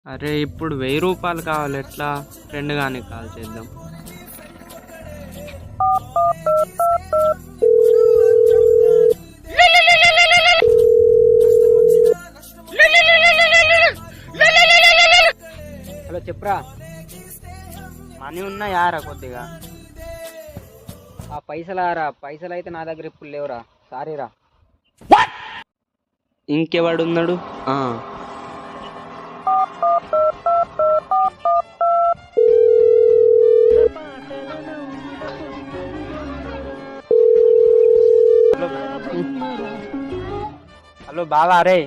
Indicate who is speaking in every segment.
Speaker 1: అరే ఇప్పుడు 1000 రూపాయలు కావాలి, ఎట్లా? ఫ్రెండ్ గానికి కాల్ చేద్దాం.
Speaker 2: హలో చెప్పురా.
Speaker 1: మనీ ఉన్నాయారా కొద్దిగా?
Speaker 2: ఆ పైసలారా, పైసలు అయితే నా దగ్గర ఇప్పుడు లేవురా, సారీరా.
Speaker 1: ఇంకెవడున్నాడు? హలో బావా. అరే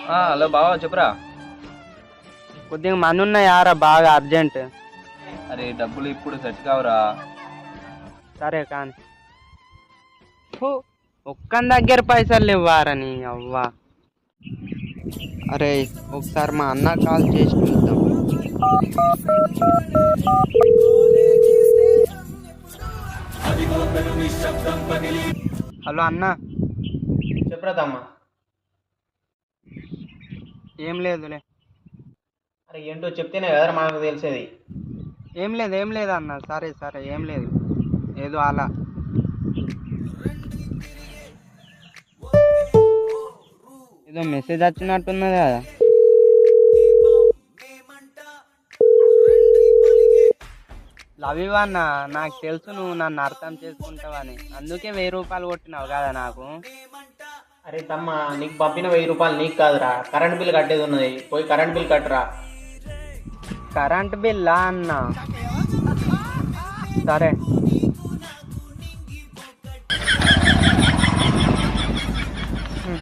Speaker 3: హలో బావా చెప్పురా.
Speaker 1: కొద్దిగా మనీ ఉన్నాయారా, బాగా అర్జెంట్.
Speaker 3: అరే డబ్బులు ఇప్పుడు సెట్ కావురా.
Speaker 1: సరే కానీ ఒక్కని దగ్గర పైసలు ఇవ్వారా నీ అవ్వా. అరే ఒకసారి మా అన్న కాల్ చేసి చూద్దాం. హలో అన్న.
Speaker 3: చెప్పురా తమ్మ.
Speaker 1: ఏం లేదులే.
Speaker 3: అరే ఏంటో చెప్తేనే కదా మనకు తెలిసేది.
Speaker 1: ఏం లేదు అన్న. సరే సరే ఏం లేదు, ఏదో అలా. ఏదో మెసేజ్ వచ్చినట్టున్నది కదా. లవ్ యూ అన్న. నాకు తెలుసు నువ్వు నన్ను అర్థం చేసుకుంటావని, అందుకే 1000 రూపాయలు కొట్టినావు కదా నాకు.
Speaker 3: అరే తమ్మ, నీకు పంపిన 1000 రూపాయలు నీకు కాదురా, కరెంట్ బిల్ కట్టేది ఉన్నది, పోయి కరెంట్ బిల్ కట్టురా.
Speaker 1: కరెంట్ బిల్లా అన్న? సరే